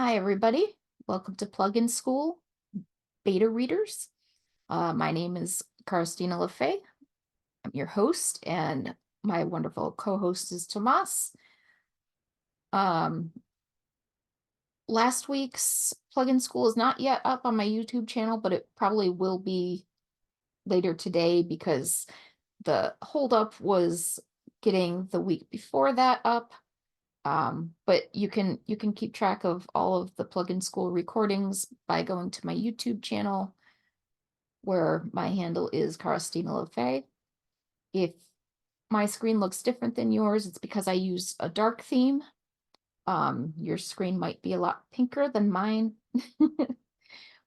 Hi, everybody. Welcome to Plugin School beta readers. My name is Karistina Lafae. I'm your host, and my wonderful co-host is Tomas. Um, Last week's Plugin School is not yet up on my YouTube channel, but it probably will be later today because the holdup was getting the week before that up. But you can keep track of all of the Plugin School recordings by going to my YouTube channel, where my handle is Karistina Lafae. If my screen looks different than yours, it's because I use a dark theme. Your screen might be a lot pinker than mine.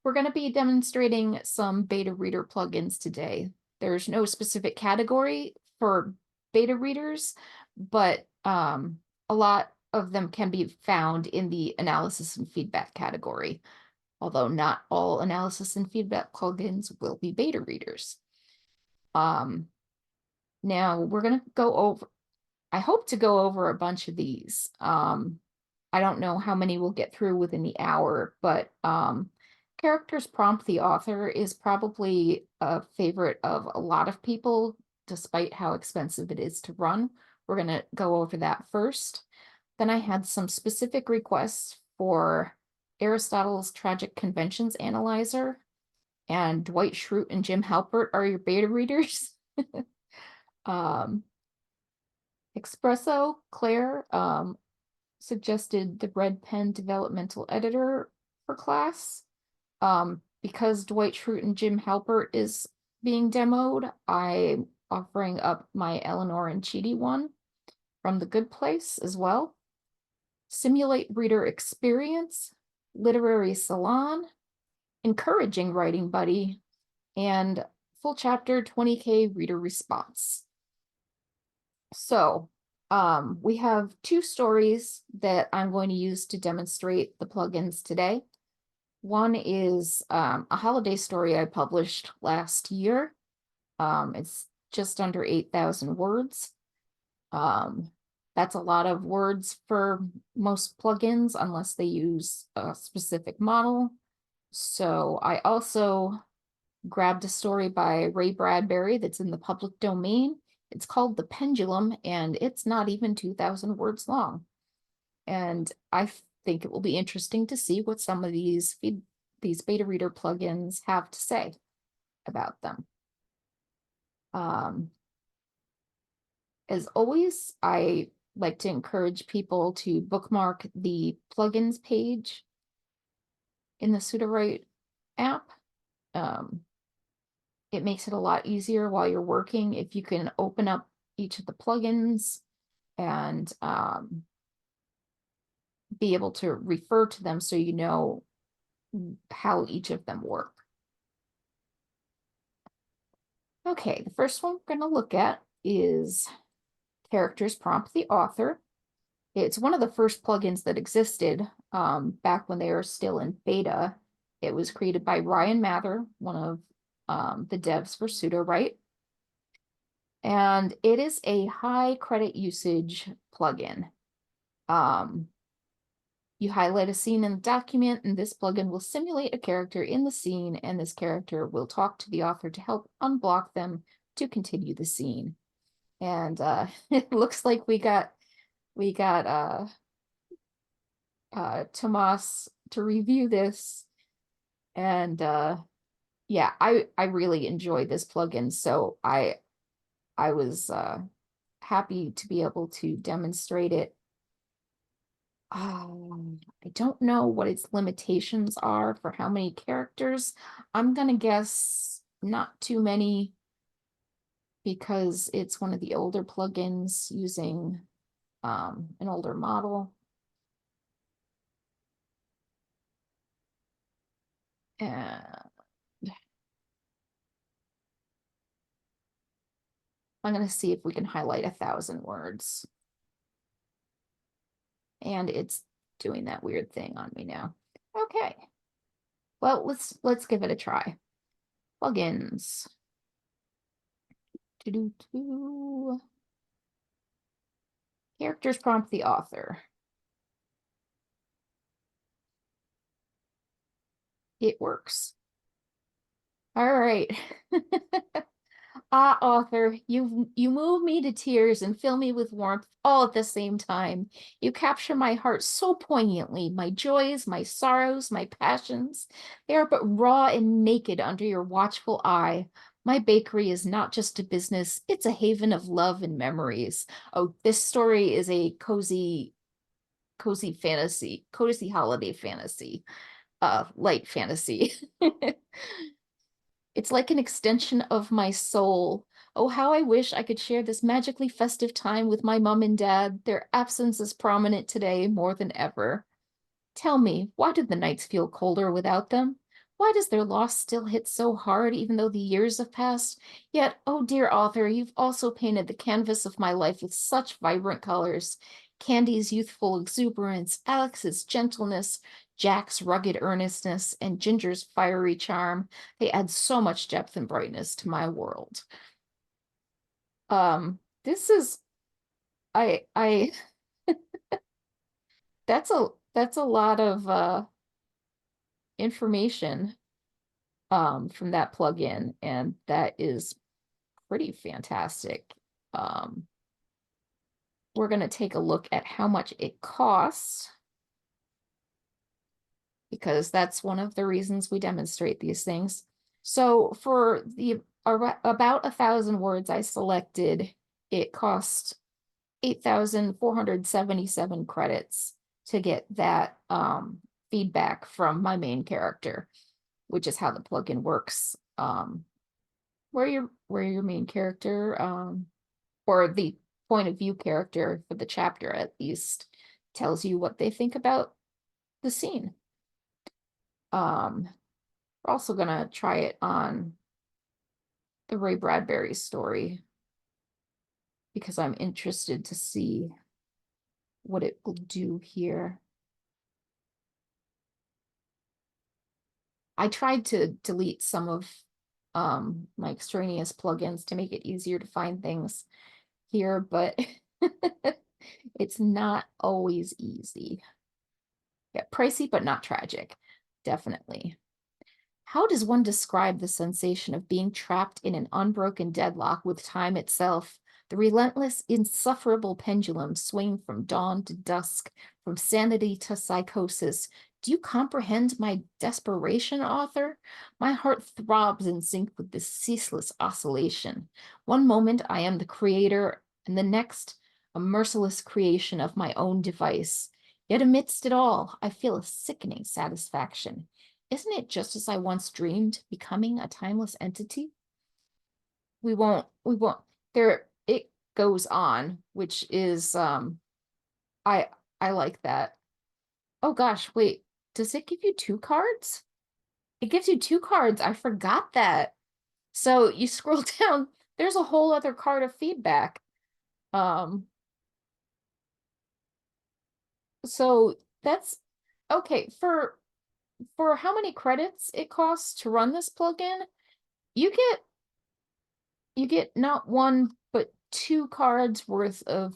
We're going to be demonstrating some beta reader plugins today. There's no specific category for beta readers, but a lot of them can be found in the analysis and feedback category, although not all analysis and feedback plugins will be beta readers. Now we're going to go over, I hope to go over a bunch of these. I don't know how many we'll get through within the hour, but Characters Prompt the Author is probably a favorite of a lot of people, despite how expensive it is to run. We're going to go over that first. Then I had some specific requests for Aristotle's Tragic Conventions Analyzer, and Dwight Schrute and Jim Halpert are your beta readers. Espresso, Claire, suggested the Red Pen Developmental Editor for class. Because Dwight Schrute and Jim Halpert is being demoed, I'm offering up my Eleanor and Chidi one from The Good Place as well. Simulate Reader Experience, Literary Salon, Encouraging Writing Buddy, and Full Chapter 20K Reader Response. So we have two stories that I'm going to use to demonstrate the plugins today. One is a holiday story I published last year. It's just under 8,000 words. That's a lot of words for most plugins unless they use a specific model. So I also grabbed a story by Ray Bradbury that's in the public domain. It's called The Pendulum, and it's not even 2,000 words long. And I think it will be interesting to see what some of these beta reader plugins have to say about them. As always, I like to encourage people to bookmark the plugins page in the Sudowrite app. It makes it a lot easier while you're working if you can open up each of the plugins and be able to refer to them so you know how each of them work. Okay, the first one we're going to look at is Characters Prompt the Author. It's one of the first plugins that existed back when they were still in beta. It was created by Ryan Mather, one of the devs for Sudowrite. And it is a high credit usage plugin. You highlight a scene in the document, and this plugin will simulate a character in the scene, and this character will talk to the author to help unblock them to continue the scene. And it looks like we got Tomas to review this, and yeah, I really enjoy this plugin, so I was happy to be able to demonstrate it. I don't know what its limitations are for how many characters. I'm gonna guess not too many because it's one of the older plugins using an older model. And I'm gonna see if we can highlight 1,000 words. And it's doing that weird thing on me now. Okay. Well, let's give it a try. Plugins. Characters Prompt the Author. it works. All right. Ah, author, you move me to tears and fill me with warmth all at the same time. You capture my heart so poignantly, my joys, my sorrows, my passions. They are but raw and naked under your watchful eye. My bakery is not just a business, it's a haven of love and memories. Oh, this story is a cozy fantasy, cozy holiday fantasy, light fantasy. It's like an extension of my soul. Oh, how I wish I could share this magically festive time with my mom and dad. Their absence is prominent today more than ever. Tell me, why did the nights feel colder without them? Why does their loss still hit so hard even though the years have passed? Yet, oh dear author, you've also painted the canvas of my life with such vibrant colors. Candy's youthful exuberance, Alex's gentleness, Jack's rugged earnestness, and Ginger's fiery charm. They add so much depth and brightness to my world. This is I that's a lot of information from that plugin, and that is pretty fantastic. We're going to take a look at how much it costs, because that's one of the reasons we demonstrate these things. So for the about 1,000 words I selected, it cost 8,477 credits to get that feedback from my main character, which is how the plugin works. Where your main character, or the point of view character for the chapter at least, tells you what they think about the scene. We're also gonna try it on the Ray Bradbury story because I'm interested to see what it will do here. I tried to delete some of my extraneous plugins to make it easier to find things here, but it's not always easy. Yeah, pricey, but not tragic. Definitely. How does one describe the sensation of being trapped in an unbroken deadlock with time itself? The relentless, insufferable pendulum swinging from dawn to dusk, from sanity to psychosis. Do you comprehend my desperation, author? My heart throbs in sync with this ceaseless oscillation. One moment I am the creator, and the next, a merciless creation of my own device. Yet amidst it all, I feel a sickening satisfaction. Isn't it just as I once dreamed, becoming a timeless entity? We won't, there, it goes on, which is, I like that. Oh gosh, wait, does it give you 2 cards? It gives you 2 cards. I forgot that. So you scroll down, there's a whole other card of feedback. So that's okay for how many credits it costs to run this plugin. You get not 1 but 2 cards worth of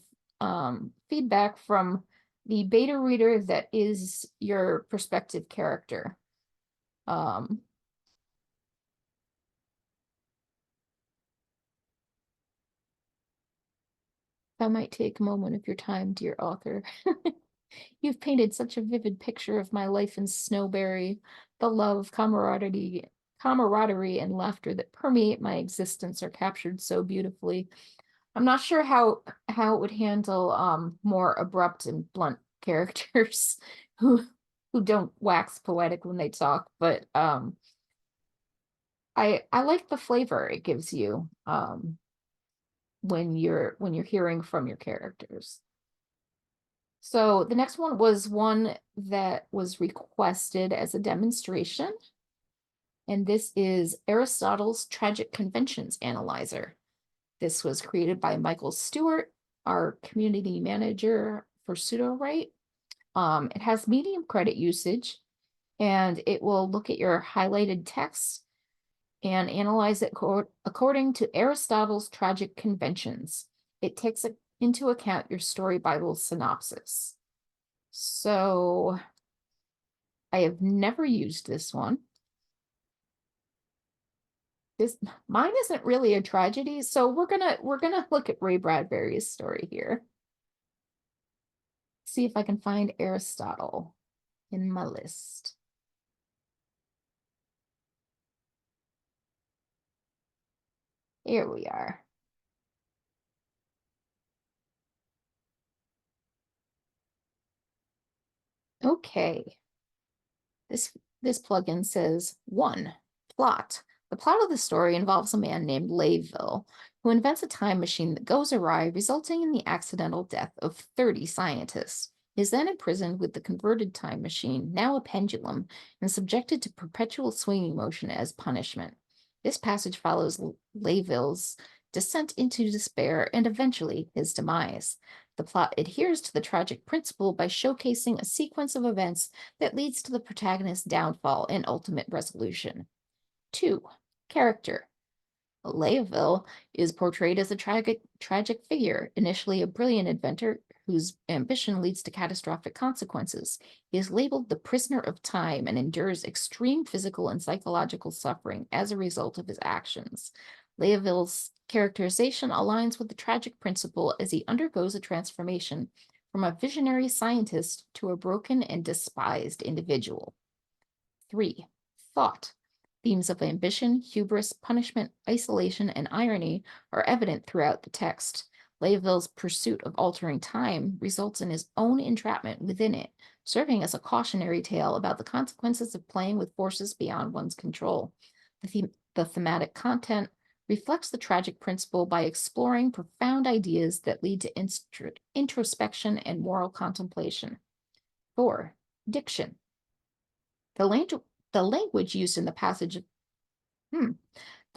feedback from the beta reader that is your prospective character. That might take a moment of your time, dear author. You've painted such a vivid picture of my life in Snowberry. The love, camaraderie, and laughter that permeate my existence are captured so beautifully. I'm not sure how it would handle more abrupt and blunt characters who don't wax poetic when they talk, but I like the flavor it gives you when you're hearing from your characters. So the next one was one that was requested as a demonstration, and this is Aristotle's Tragic Conventions Analyzer. This was created by Michael Stewart, our community manager for Sudowrite. It has medium credit usage, and it will look at your highlighted text and analyze it according to Aristotle's tragic conventions. It takes into account your story Bible synopsis. So I have never used this one. Mine isn't really a tragedy, so we're gonna look at Ray Bradbury's story here. See if I can find Aristotle in my list. Here we are. Okay. This plugin says 1. Plot. The plot of the story involves a man named Layville who invents a time machine that goes awry, resulting in the accidental death of 30 scientists. He is then imprisoned with the converted time machine, now a pendulum, and subjected to perpetual swinging motion as punishment. This passage follows Layville's descent into despair and eventually his demise. The plot adheres to the tragic principle by showcasing a sequence of events that leads to the protagonist's downfall and ultimate resolution. 2. Character. Layville is portrayed as a tragic figure, initially a brilliant inventor whose ambition leads to catastrophic consequences. He is labeled the prisoner of time and endures extreme physical and psychological suffering as a result of his actions. Layville's characterization aligns with the tragic principle as he undergoes a transformation from a visionary scientist to a broken and despised individual. 3. Thought. Themes of ambition, hubris, punishment, isolation, and irony are evident throughout the text. Layville's pursuit of altering time results in his own entrapment within it, serving as a cautionary tale about the consequences of playing with forces beyond one's control. The thematic content reflects the tragic principle by exploring profound ideas that lead to introspection and moral contemplation. 4. Diction. The language used in the passage hmm,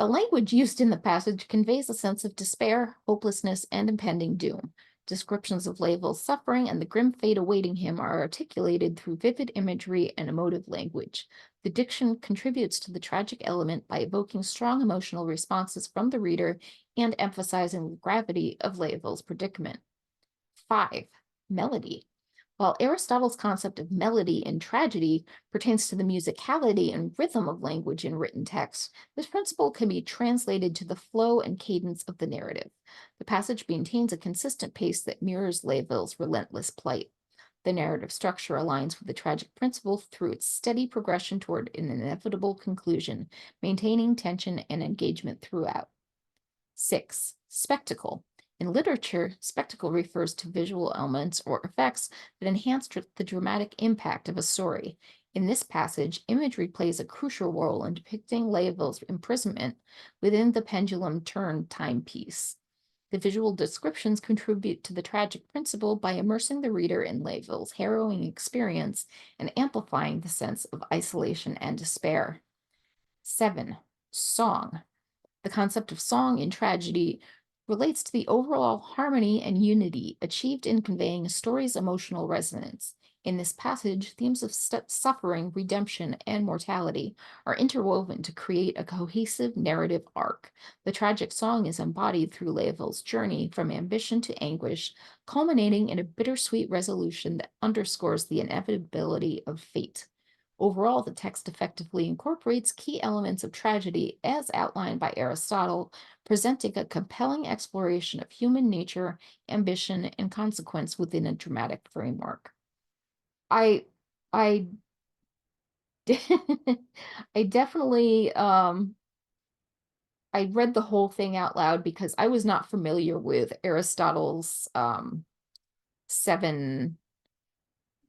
the language used in the passage conveys a sense of despair, hopelessness, and impending doom. Descriptions of Layville's suffering and the grim fate awaiting him are articulated through vivid imagery and emotive language. The diction contributes to the tragic element by evoking strong emotional responses from the reader and emphasizing the gravity of Layville's predicament. 5. Melody. While Aristotle's concept of melody in tragedy pertains to the musicality and rhythm of language in written text, this principle can be translated to the flow and cadence of the narrative. The passage maintains a consistent pace that mirrors Layville's relentless plight. The narrative structure aligns with the tragic principle through its steady progression toward an inevitable conclusion, maintaining tension and engagement throughout. 6. Spectacle. In literature, spectacle refers to visual elements or effects that enhance the dramatic impact of a story. In this passage, imagery plays a crucial role in depicting Layville's imprisonment within the pendulum turned timepiece. The visual descriptions contribute to the tragic principle by immersing the reader in Layville's harrowing experience and amplifying the sense of isolation and despair. 7. Song. The concept of song in tragedy relates to the overall harmony and unity achieved in conveying a story's emotional resonance. In this passage, themes of suffering, redemption, and mortality are interwoven to create a cohesive narrative arc. The tragic song is embodied through Layville's journey from ambition to anguish, culminating in a bittersweet resolution that underscores the inevitability of fate. Overall, the text effectively incorporates key elements of tragedy as outlined by Aristotle, presenting a compelling exploration of human nature, ambition, and consequence within a dramatic framework. I I I definitely I read the whole thing out loud because I was not familiar with Aristotle's seven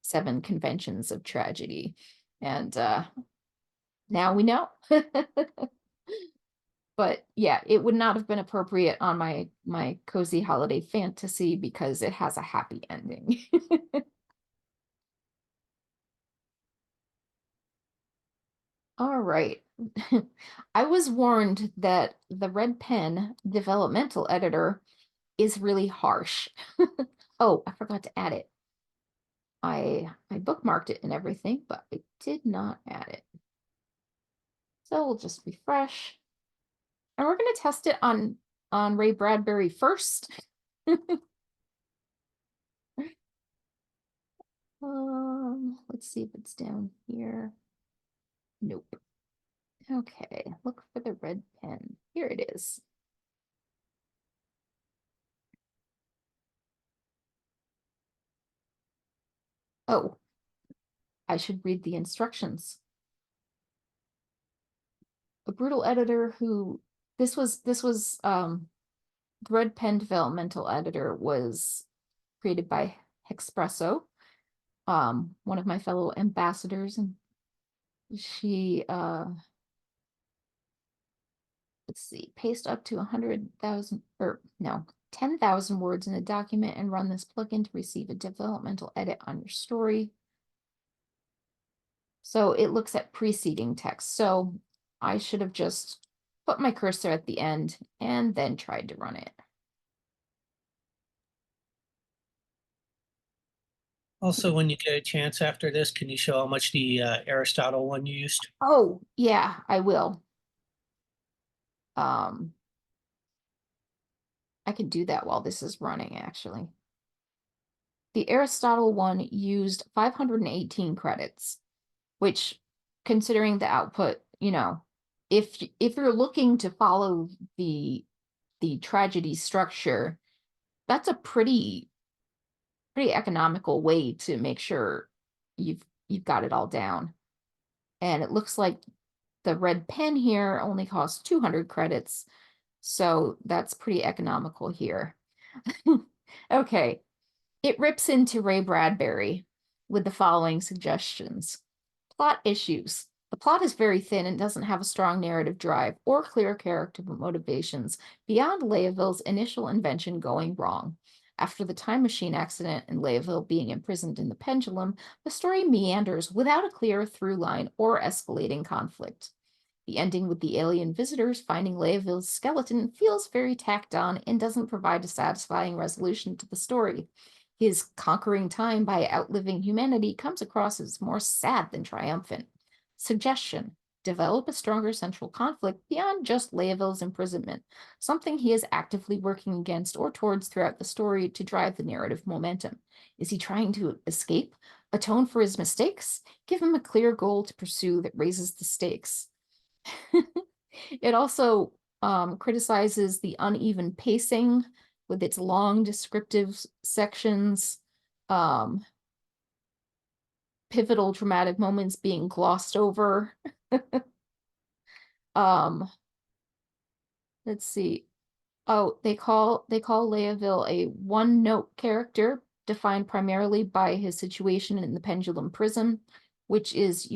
seven conventions of tragedy. And now we know. But yeah, it would not have been appropriate on my cozy holiday fantasy because it has a happy ending. All right. I was warned that the red pen developmental editor is really harsh. Oh, I forgot to add it. I bookmarked it and everything, but I did not add it. So we'll just refresh. And we're going to test it on Ray Bradbury first. Let's see if it's down here. Nope. Okay, look for the red pen. Here it is. Oh, I should read the instructions. A brutal editor who this was the red pen developmental editor was created by Hexpresso, one of my fellow ambassadors, and she let's see, paste up to 100,000 or no 10,000 words in a document and run this plugin to receive a developmental edit on your story. So it looks at preceding text. So I should have just put my cursor at the end and then tried to run it. Also, when you get a chance after this, can you show how much the Aristotle one you used? Oh, yeah, I will. I can do that while this is running, actually. The Aristotle one used 518 credits, which, considering the output, if you're looking to follow the tragedy structure, that's a pretty economical way to make sure you've got it all down. And it looks like the red pen here only costs 200 credits, so that's pretty economical here. Okay, it rips into Ray Bradbury with the following suggestions. Plot issues. The plot is very thin and doesn't have a strong narrative drive or clear character motivations beyond Leaville's initial invention going wrong. After the time machine accident and Leaville being imprisoned in the pendulum, the story meanders without a clear through line or escalating conflict. The ending with the alien visitors finding Leaville's skeleton feels very tacked on and doesn't provide a satisfying resolution to the story. His conquering time by outliving humanity comes across as more sad than triumphant. Suggestion: develop a stronger central conflict beyond just Leaville's imprisonment, something he is actively working against or towards throughout the story to drive the narrative momentum. Is he trying to escape? Atone for his mistakes? Give him a clear goal to pursue that raises the stakes. It also criticizes the uneven pacing with its long descriptive sections, pivotal dramatic moments being glossed over. Let's see. Oh, they call Leaville a one-note character defined primarily by his situation in the pendulum prison, which is,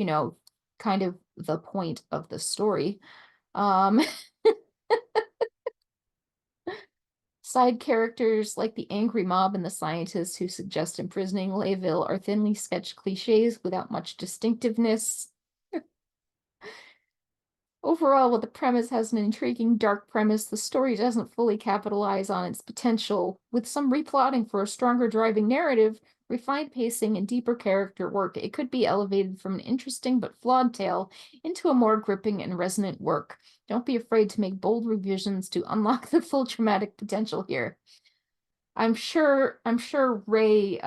kind of the point of the story. Side characters like the angry mob and the scientists who suggest imprisoning Leaville are thinly sketched cliches without much distinctiveness. Overall, while the premise has an intriguing dark premise, the story doesn't fully capitalize on its potential. With some replotting for a stronger driving narrative, refined pacing, and deeper character work, it could be elevated from an interesting but flawed tale into a more gripping and resonant work. Don't be afraid to make bold revisions to unlock the full dramatic potential here. I'm sure Ray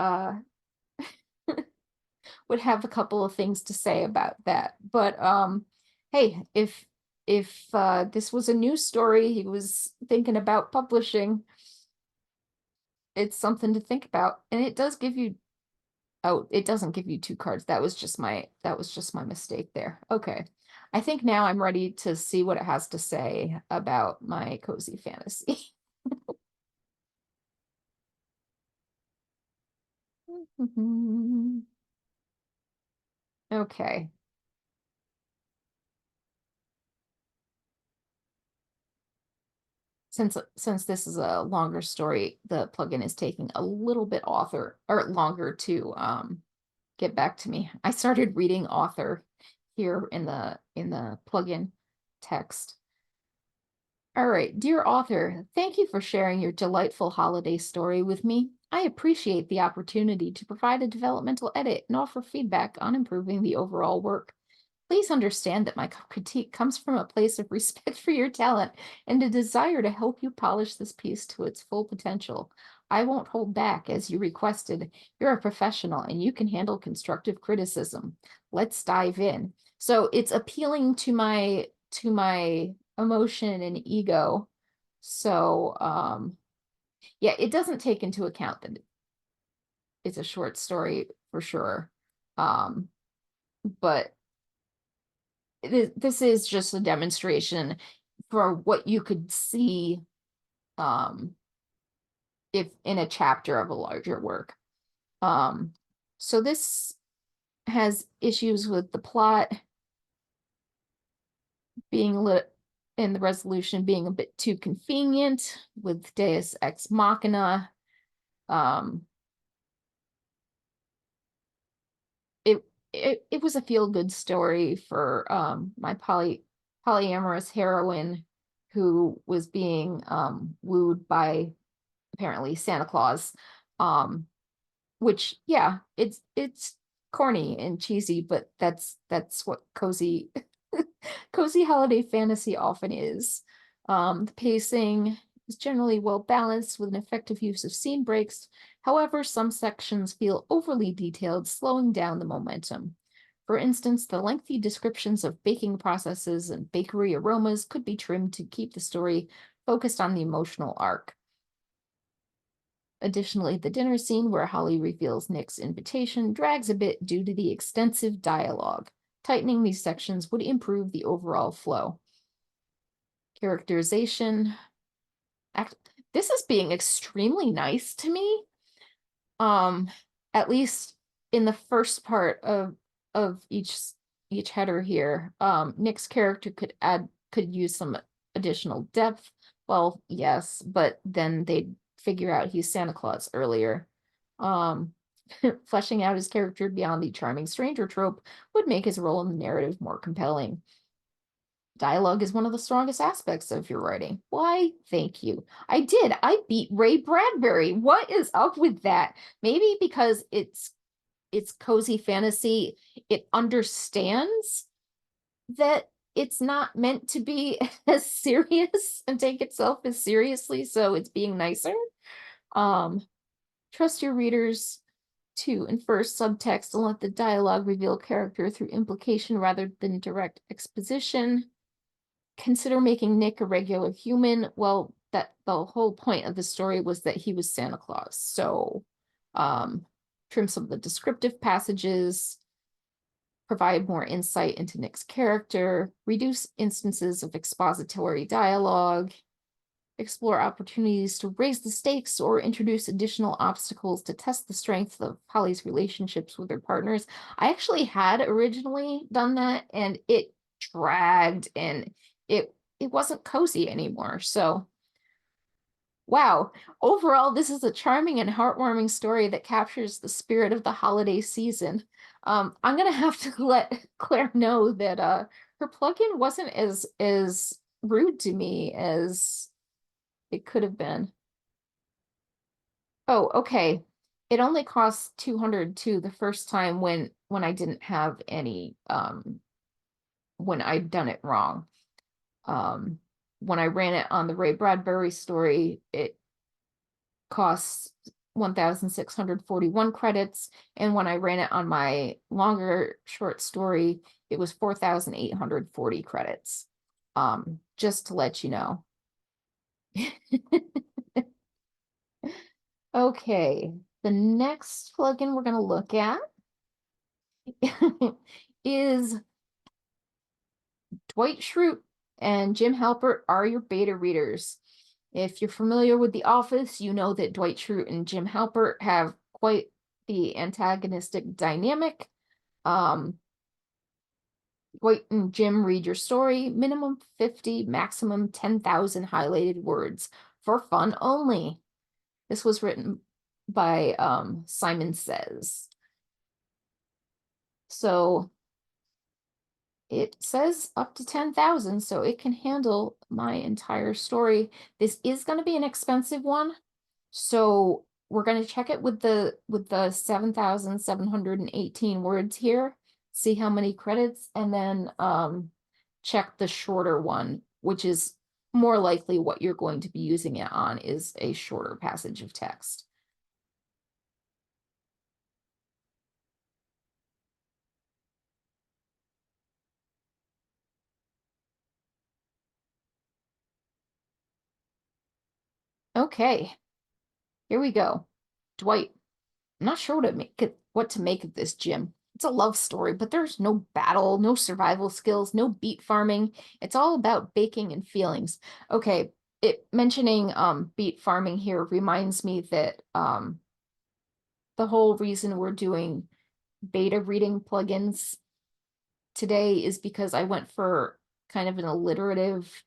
would have a couple of things to say about that. But hey, if this was a news story he was thinking about publishing, it's something to think about. And it does give you, oh, it doesn't give you two cards. That was just my mistake there. Okay. I think now I'm ready to see what it has to say about my cozy fantasy. Okay. Since this is a longer story, the plugin is taking a little bit longer to get back to me. I started reading author here in the plugin text. All right, dear author, thank you for sharing your delightful holiday story with me. I appreciate the opportunity to provide a developmental edit and offer feedback on improving the overall work. Please understand that my critique comes from a place of respect for your talent and a desire to help you polish this piece to its full potential. I won't hold back, as you requested. You're a professional and you can handle constructive criticism. Let's dive in. So it's appealing to my to my emotion and ego. So yeah, it doesn't take into account that it's a short story for sure. Um, but this is just a demonstration for what you could see um, if in a chapter of a larger work. Um, so this has issues with the plot being lit and the resolution being a bit too convenient with Deus Ex Machina. Um, it was a feel-good story for my polyamorous heroine who was being wooed by apparently Santa Claus. Um, which yeah, it's corny and cheesy, but that's what cozy cozy holiday fantasy often is. The pacing is generally well balanced with an effective use of scene breaks. However, some sections feel overly detailed, slowing down the momentum. For instance, the lengthy descriptions of baking processes and bakery aromas could be trimmed to keep the story focused on the emotional arc. Additionally, the dinner scene where Holly reveals Nick's invitation drags a bit due to the extensive dialogue. Tightening these sections would improve the overall flow. Characterization. This is being extremely nice to me. Um, at least in the first part of each header here. Nick's character could use some additional depth. Well, yes, but then they'd figure out he's Santa Claus earlier. Um, fleshing out his character beyond the charming stranger trope would make his role in the narrative more compelling. Dialogue is one of the strongest aspects of your writing. Why, thank you. I did. I beat Ray Bradbury. What is up with that? Maybe because it's cozy fantasy, it understands that it's not meant to be as serious and take itself as seriously, so it's being nicer. Um, trust your readers to infer subtext and let the dialogue reveal character through implication rather than direct exposition. Consider making Nick a regular human. Well, that the whole point of the story was that he was Santa Claus. So, trim some of the descriptive passages, provide more insight into Nick's character, reduce instances of expository dialogue, explore opportunities to raise the stakes or introduce additional obstacles to test the strength of Holly's relationships with her partners. I actually had originally done that and it dragged and it wasn't cozy anymore. So wow, overall, this is a charming and heartwarming story that captures the spirit of the holiday season. I'm gonna have to let Claire know that her plugin wasn't as rude to me as it could have been. Oh, okay. It only cost 202 the first time when I didn't have any when I'd done it wrong. Um when I ran it on the Ray Bradbury story, it costs 1,641 credits, and when I ran it on my longer short story, it was 4,840 credits. Just to let you know. Okay, the next plugin we're going to look at is Dwight Schrute and Jim Halpert are your beta readers. If you're familiar with The Office, you know that Dwight Schrute and Jim Halpert have quite the antagonistic dynamic. Dwight and Jim read your story, minimum 50, maximum 10,000 highlighted words for fun only. This was written by Simon Says. So it says up to 10,000, so it can handle my entire story. This is going to be an expensive one, so we're going to check it with the 7,718 words here, see how many credits, and then check the shorter one, which is more likely what you're going to be using it on is a shorter passage of text. Okay, here we go. Dwight, I'm not sure what to make of this, Jim. It's a love story, but there's no battle, no survival skills, no beet farming. It's all about baking and feelings. Okay, it mentioning beet farming here reminds me that the whole reason we're doing beta reading plugins today is because I went for kind of an alliterative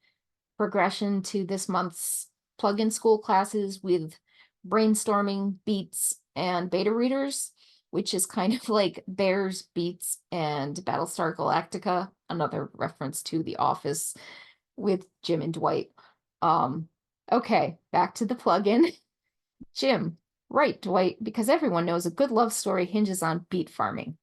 progression to this month's plugin school classes with brainstorming, beats, and beta readers, which is kind of like Bears, Beats, and Battlestar Galactica, another reference to The Office with Jim and Dwight. Okay, back to the plugin. Jim, right, Dwight, because everyone knows a good love story hinges on beet farming.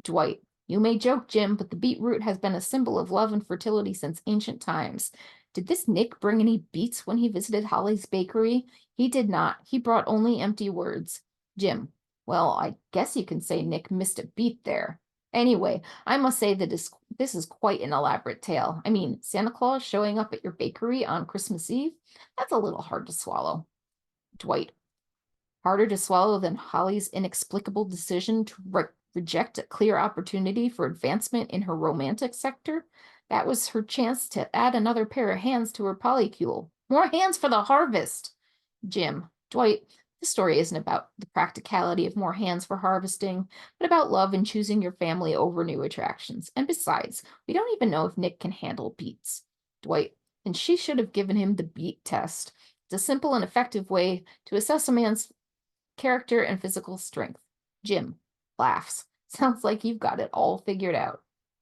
Dwight, you may joke, Jim, but the beetroot has been a symbol of love and fertility since ancient times. Did this Nick bring any beets when he visited Holly's bakery? He did not. He brought only empty words. Jim, well, I guess you can say Nick missed a beet there. Anyway, I must say that this is quite an elaborate tale. I mean, Santa Claus showing up at your bakery on Christmas Eve? That's a little hard to swallow. Dwight, harder to swallow than Holly's inexplicable decision to reject a clear opportunity for advancement in her romantic sector. That was her chance to add another pair of hands to her polycule. More hands for the harvest. Jim, Dwight, this story isn't about the practicality of more hands for harvesting, but about love and choosing your family over new attractions. And besides, we don't even know if Nick can handle beets. Dwight, and she should have given him the beet test. It's a simple and effective way to assess a man's character and physical strength. Jim laughs. Sounds like you've got it all figured out.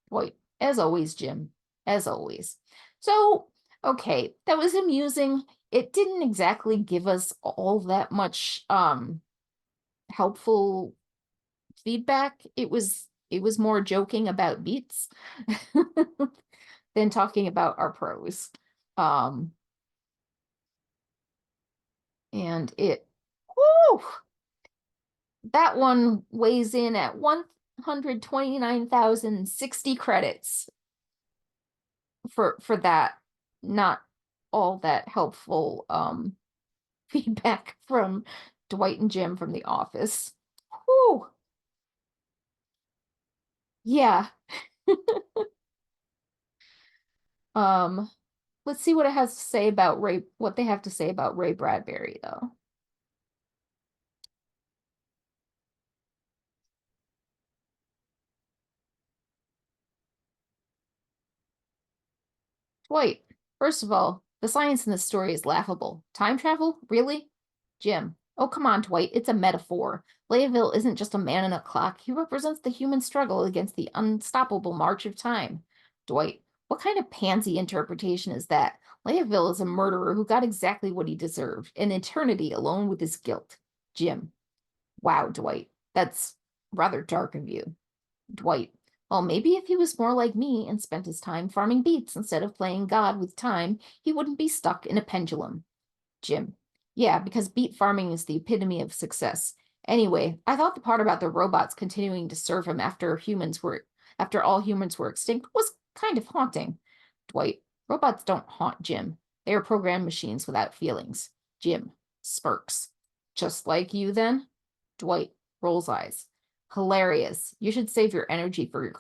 Dwight, as always, Jim, as always. So, okay, that was amusing. It didn't exactly give us all that much helpful feedback. It was more joking about beats than talking about our prose. And whoo, that one weighs in at 129,060 credits for that not all that helpful feedback from Dwight and Jim from The Office. Whew. Yeah. Um, let's see what it has to say about what they have to say about Ray Bradbury, though. Dwight, first of all, the science in this story is laughable. Time travel? Really? Jim, oh, come on, Dwight, it's a metaphor. Layville isn't just a man in a clock. He represents the human struggle against the unstoppable march of time. Dwight, what kind of pansy interpretation is that? Layville is a murderer who got exactly what he deserved, an eternity alone with his guilt. Jim, wow, Dwight, that's rather dark of you. Dwight, well, maybe if he was more like me and spent his time farming beets instead of playing God with time, he wouldn't be stuck in a pendulum. Jim, yeah, because beet farming is the epitome of success. Anyway, I thought the part about the robots continuing to serve him after all humans were extinct was kind of haunting. Dwight, robots don't haunt Jim. They are programmed machines without feelings. Jim smirks. Just like you then? Dwight rolls eyes. Hilarious. You should save your energy for your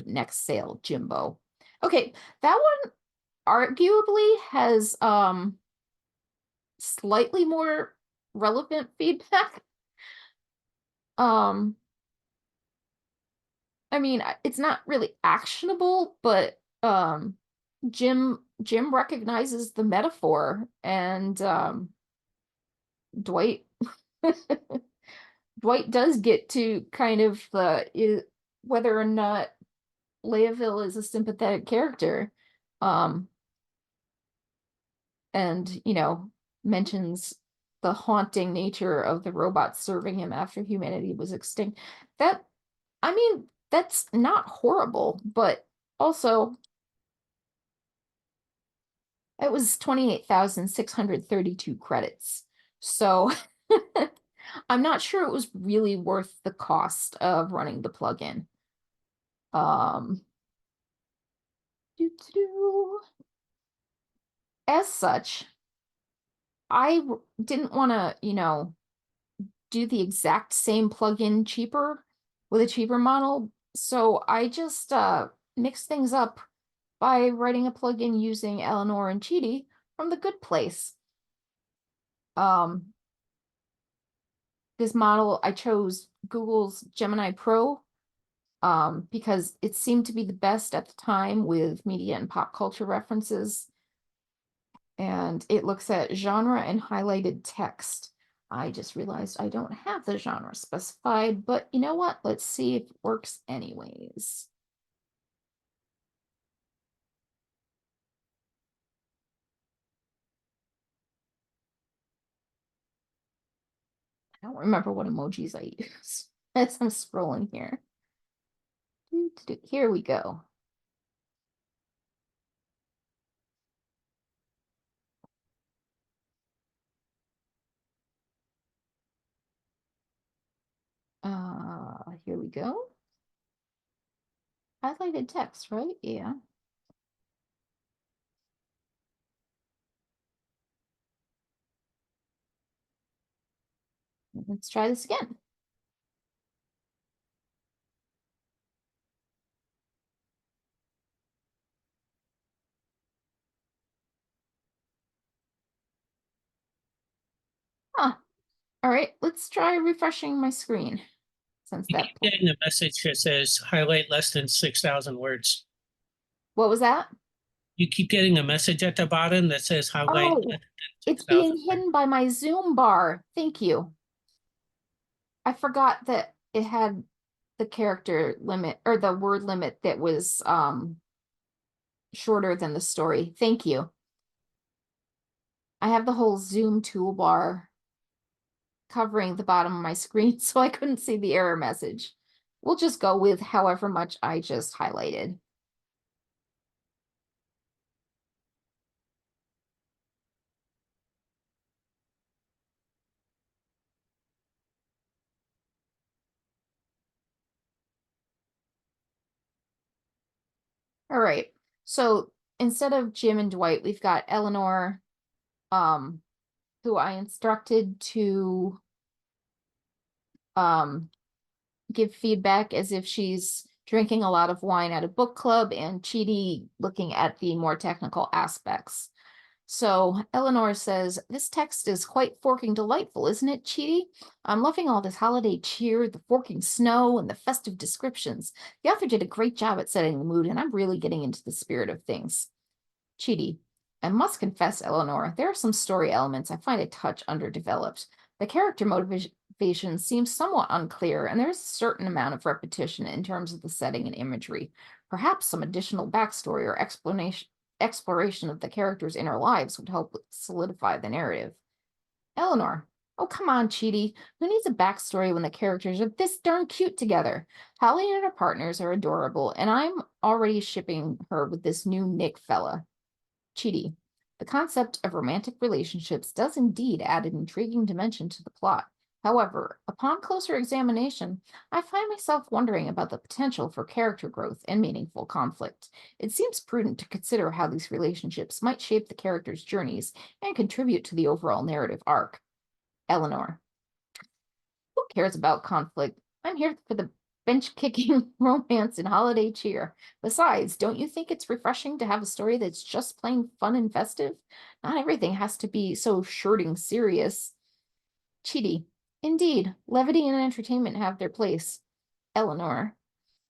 next sale, Jimbo. Okay, that one arguably has slightly more relevant feedback. Um, I mean, it's not really actionable, but Jim recognizes the metaphor, and Dwight Dwight does get to kind of whether or not Layville is a sympathetic character. Um, and mentions the haunting nature of the robots serving him after humanity was extinct. That, I mean, that's not horrible, but also it was 28,632 credits. So I'm not sure it was really worth the cost of running the plugin. Um, As such, didn't want to, do the exact same plugin cheaper with a cheaper model. So I just mixed things up by writing a plugin using Eleanor and Chidi from the Good Place. This model, I chose Google's Gemini Pro because it seemed to be the best at the time with media and pop culture references. And it looks at genre and highlighted text. I just realized I don't have the genre specified, but you know what? Let's see if it works anyways. I don't remember what emojis I use as I'm scrolling here. Here we go. Here we go. Highlighted text, right? Yeah. Let's try this again. Huh. All right, let's try refreshing my screen since You that. keep getting a message that says highlight less than 6,000 words. What was that? You keep getting a message at the bottom that says highlight less Oh, than it's 6,000 being words. hidden by my Zoom bar. Thank you. I forgot that it had the character limit or the word limit that was shorter than the story. Thank you. I have the whole Zoom toolbar covering the bottom of my screen, so I couldn't see the error message. We'll just go with however much I just highlighted. All right. So instead of Jim and Dwight, we've got Eleanor, um, who I instructed to give feedback as if she's drinking a lot of wine at a book club, and Chidi looking at the more technical aspects. So Eleanor says, this text is quite forking delightful, isn't it, Chidi? I'm loving all this holiday cheer, the forking snow, and the festive descriptions. The author did a great job at setting the mood, and I'm really getting into the spirit of things. Chidi, I must confess, Eleanor, there are some story elements I find a touch underdeveloped. The character motivation seems somewhat unclear, and there's a certain amount of repetition in terms of the setting and imagery. Perhaps some additional backstory or exploration of the characters' inner lives would help solidify the narrative. Eleanor, oh come on, Chidi. Who needs a backstory when the characters are this darn cute together? Holly and her partners are adorable, and I'm already shipping her with this new Nick fella. Chidi, the concept of romantic relationships does indeed add an intriguing dimension to the plot. However, upon closer examination, I find myself wondering about the potential for character growth and meaningful conflict. It seems prudent to consider how these relationships might shape the characters' journeys and contribute to the overall narrative arc. Eleanor, who cares about conflict? I'm here for the bench kicking romance and holiday cheer. Besides, don't you think it's refreshing to have a story that's just plain fun and festive? Not everything has to be so shirting serious. Chidi, indeed, levity and entertainment have their place. Eleanor,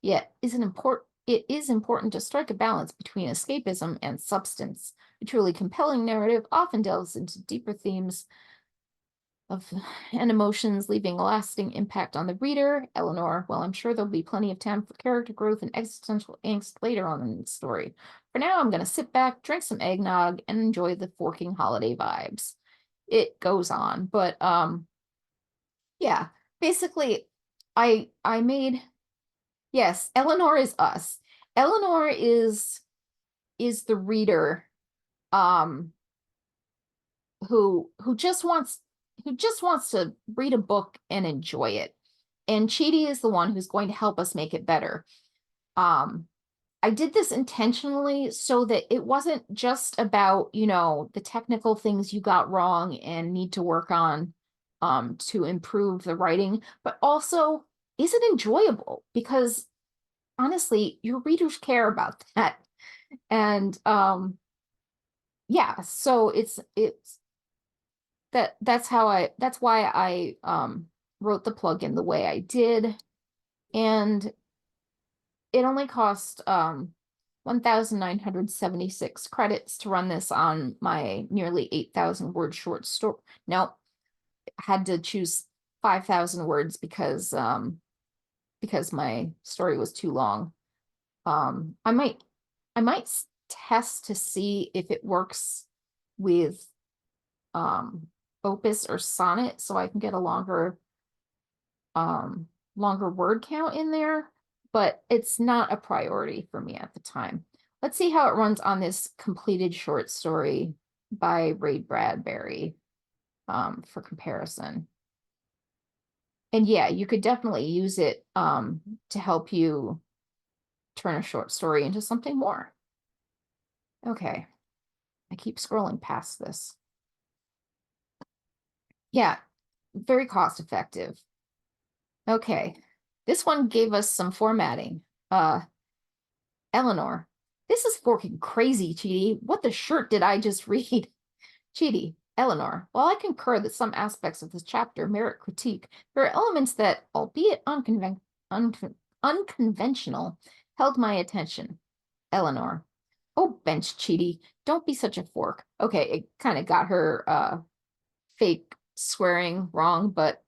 yet it is important to strike a balance between escapism and substance. A truly compelling narrative often delves into deeper themes of and emotions, leaving a lasting impact on the reader. Eleanor, well, I'm sure there'll be plenty of time for character growth and existential angst later on in the story. For now, I'm going to sit back, drink some eggnog, and enjoy the forking holiday vibes. It goes on, but yeah, basically, I made yes, Eleanor is us. Eleanor is the reader, um, who just wants to read a book and enjoy it. And Chidi is the one who's going to help us make it better. Um, I did this intentionally so that it wasn't just about, the technical things you got wrong and need to work on to improve the writing, but also is it enjoyable? Because honestly, your readers care about that. And yeah, so it's that's why I wrote the plugin the way I did. And it only cost 1,976 credits to run this on my nearly 8,000 word short story. No, I had to choose 5,000 words because my story was too long. I might test to see if it works with Opus or Sonnet so I can get a longer word count in there, but it's not a priority for me at the time. Let's see how it runs on this completed short story by Ray Bradbury for comparison. And yeah, you could definitely use it to help you turn a short story into something more. Okay, I keep scrolling past this. Yeah, very cost effective. Okay, this one gave us some formatting. Eleanor, this is forking crazy, Chidi. What the shirt did I just read? Chidi, Eleanor, while I concur that some aspects of this chapter merit critique, there are elements that, albeit unconventional, held my attention. Eleanor, oh, bench, Chidi, don't be such a fork. Okay, it kind of got her fake swearing wrong, but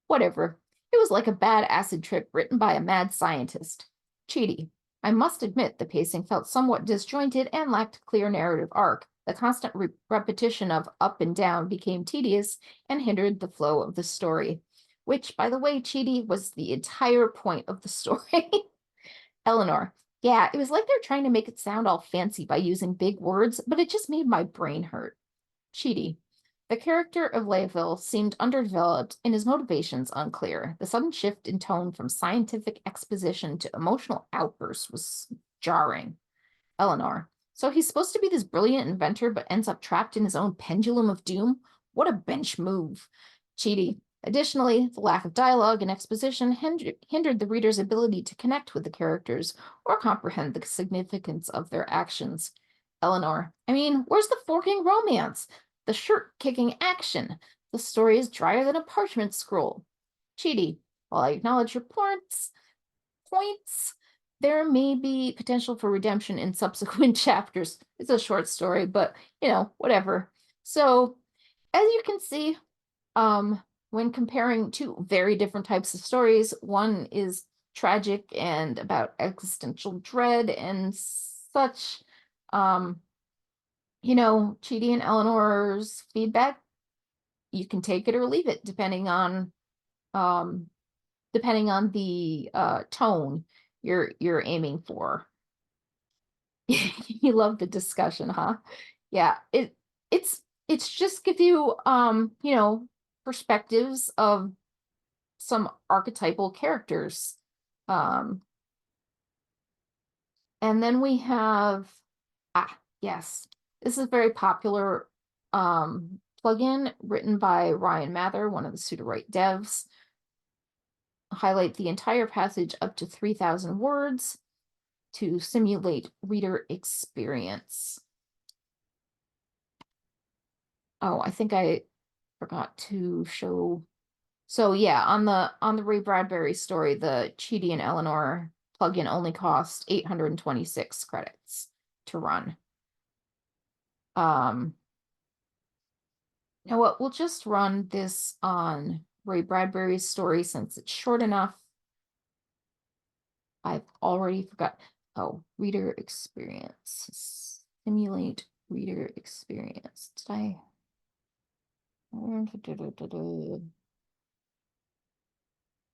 whatever. It was like a bad acid trip written by a mad scientist. Cheaty. I must admit the pacing felt somewhat disjointed and lacked clear narrative arc. The constant repetition of up and down became tedious and hindered the flow of the story, which, by the way, Cheaty was the entire point of the story. Eleanor. Yeah, it was like they're trying to make it sound all fancy by using big words, but it just made my brain hurt. Cheaty. The character of Layville seemed underdeveloped and his motivations unclear. The sudden shift in tone from scientific exposition to emotional outbursts was jarring. Eleanor. So he's supposed to be this brilliant inventor, but ends up trapped in his own pendulum of doom? What a bench move. Cheaty. Additionally, the lack of dialogue and exposition hindered the reader's ability to connect with the characters or comprehend the significance of their actions. Eleanor. I mean, where's the forking romance? The shirt-kicking action? The story is drier than a parchment scroll. Cheaty. While I acknowledge your points, there may be potential for redemption in subsequent chapters. It's a short story, but whatever. So, as you can see, when comparing two very different types of stories, one is tragic and about existential dread and such. Chidi and Eleanor's feedback, you can take it or leave it depending on the tone you're aiming for. You love the discussion, huh? Yeah, it's just give you perspectives of some archetypal characters. And then we have yes, this is a very popular plugin written by Ryan Mather, one of the Sudowrite devs. Highlight the entire passage up to 3,000 words to simulate reader experience. Oh, I think I forgot to show. So yeah, on the Ray Bradbury story, the Chidi and Eleanor plugin only cost 826 credits to run. You know what? We'll just run this on Ray Bradbury's story since it's short enough. I've already forgot. Oh, reader experience. Simulate reader experience. Did I?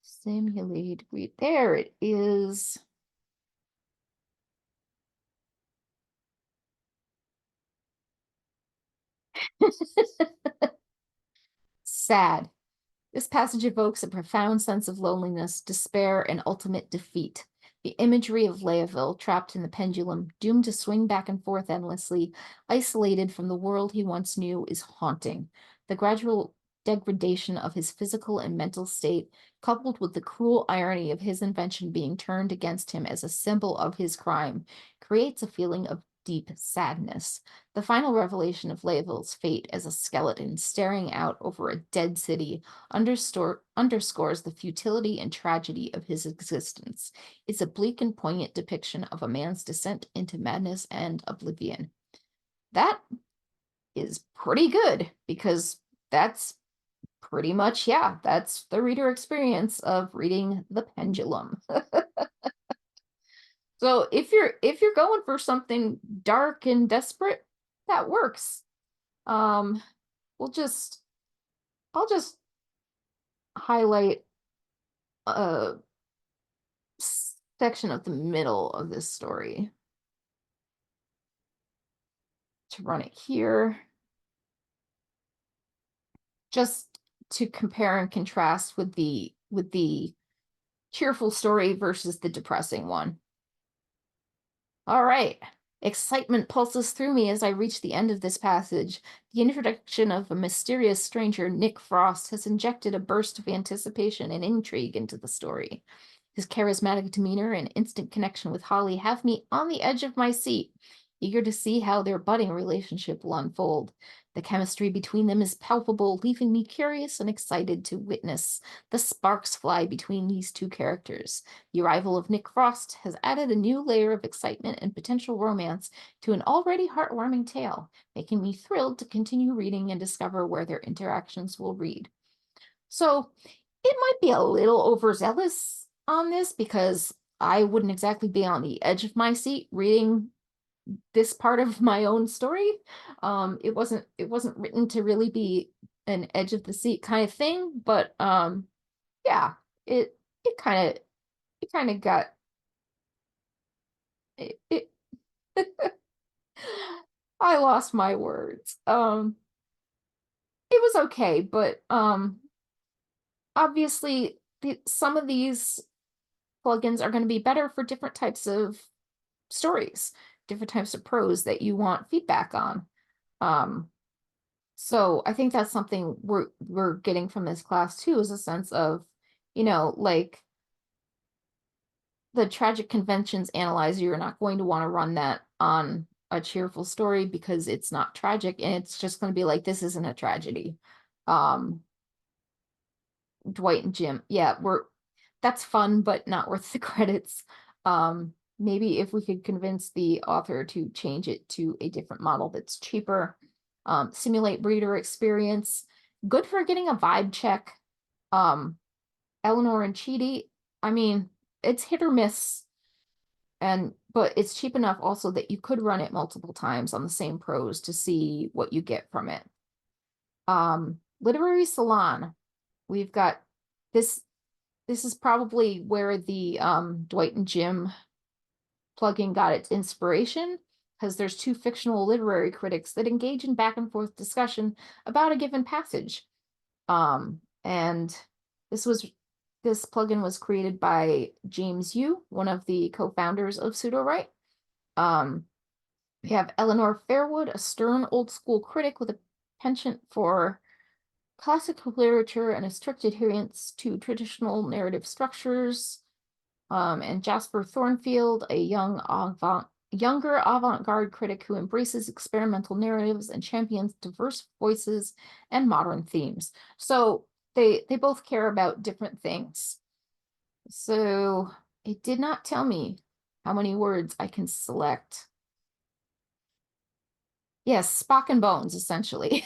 Simulate read. There it is. Sad. This passage evokes a profound sense of loneliness, despair, and ultimate defeat. The imagery of Leaville, trapped in the pendulum, doomed to swing back and forth endlessly, isolated from the world he once knew, is haunting. The gradual degradation of his physical and mental state, coupled with the cruel irony of his invention being turned against him as a symbol of his crime, creates a feeling of deep sadness. The final revelation of Leaville's fate as a skeleton staring out over a dead city underscores the futility and tragedy of his existence. It's a bleak and poignant depiction of a man's descent into madness and oblivion. That is pretty good because that's pretty much, yeah, that's the reader experience of reading The Pendulum. So if you're going for something dark and desperate, that works. Um, we'll just I'll just highlight a section of the middle of this story to run it here, just to compare and contrast with the cheerful story versus the depressing one. All right. Excitement pulses through me as I reach the end of this passage. The introduction of a mysterious stranger, Nick Frost, has injected a burst of anticipation and intrigue into the story. His charismatic demeanor and instant connection with Holly have me on the edge of my seat, eager to see how their budding relationship will unfold. The chemistry between them is palpable, leaving me curious and excited to witness the sparks fly between these two characters. The arrival of Nick Frost has added a new layer of excitement and potential romance to an already heartwarming tale, making me thrilled to continue reading and discover where their interactions will lead. So it might be a little overzealous on this because I wouldn't exactly be on the edge of my seat reading this part of my own story. It wasn't written to really be an edge of the seat kind of thing, but yeah, it it kind of it kind of got it. I lost my words. It was okay, but obviously some of these plugins are going to be better for different types of stories, different types of prose that you want feedback on. Um, so I think that's something we're getting from this class too, is a sense of, like the tragic conventions analyzer, you're not going to want to run that on a cheerful story because it's not tragic and it's just going to be like, this isn't a tragedy. Um, Dwight and Jim, yeah, that's fun, but not worth the credits. Maybe if we could convince the author to change it to a different model that's cheaper, simulate reader experience, good for getting a vibe check. Eleanor and Chidi, I mean, it's hit or miss, but it's cheap enough also that you could run it multiple times on the same prose to see what you get from it. Literary Salon, we've got this. This is probably where the Dwight and Jim plugin got its inspiration, because there's two fictional literary critics that engage in back and forth discussion about a given passage. And this plugin was created by James Yu, one of the co-founders of Sudowrite. We have Eleanor Fairwood, a stern old school critic with a penchant for classical literature and a strict adherence to traditional narrative structures. And Jasper Thornfield, a younger avant-garde critic who embraces experimental narratives and champions diverse voices and modern themes. So they both care about different things. So it did not tell me how many words I can select. Yes, Spock and Bones, essentially.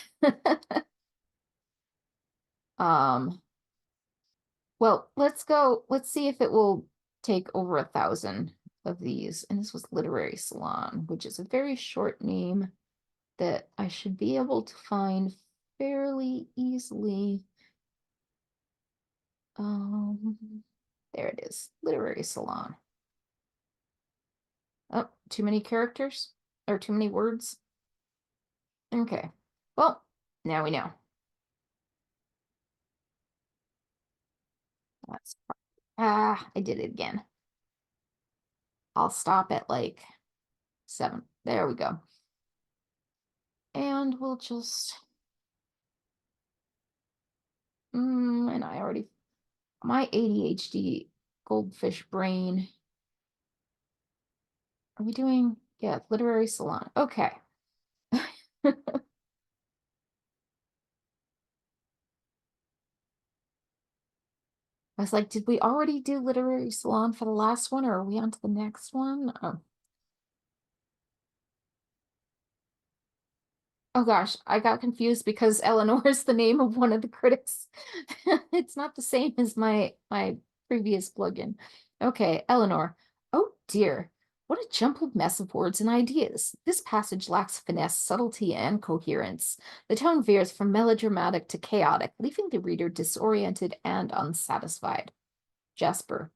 Well, let's see if it will take over 1,000 of these. And this was Literary Salon, which is a very short name that I should be able to find fairly easily. There it is, Literary Salon. Oh, too many characters or too many words. Okay, well, now we know. That's I did it again. I'll stop at like 7. There we go. And we'll just, and I already, my ADHD goldfish brain. Are we doing, yeah, literary salon. Okay. I was like, did we already do literary salon for the last one, or are we on to the next one? Oh gosh, I got confused because Eleanor is the name of one of the critics. It's not the same as my previous plugin. Okay, Eleanor. Oh dear, what a jumbled mess of words and ideas. This passage lacks finesse, subtlety, and coherence. The tone veers from melodramatic to chaotic, leaving the reader disoriented and unsatisfied. Jasper.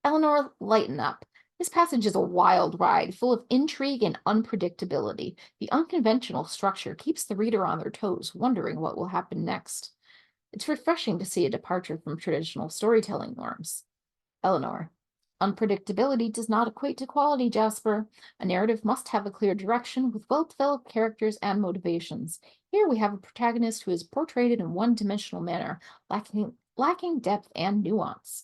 Eleanor, lighten up. This passage is a wild ride, full of intrigue and unpredictability. The unconventional structure keeps the reader on their toes, wondering what will happen next. It's refreshing to see a departure from traditional storytelling norms. Eleanor. Unpredictability does not equate to quality, Jasper. A narrative must have a clear direction with well-developed characters and motivations. Here we have a protagonist who is portrayed in a one-dimensional manner, lacking depth and nuance.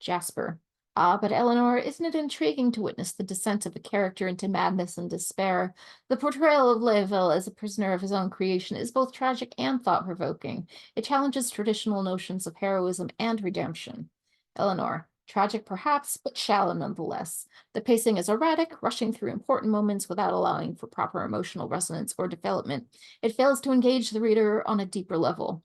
Jasper. Ah, but Eleanor, isn't it intriguing to witness the descent of a character into madness and despair? The portrayal of Le'Veil as a prisoner of his own creation is both tragic and thought-provoking. It challenges traditional notions of heroism and redemption. Eleanor. Tragic perhaps, but shallow nonetheless. The pacing is erratic, rushing through important moments without allowing for proper emotional resonance or development. It fails to engage the reader on a deeper level.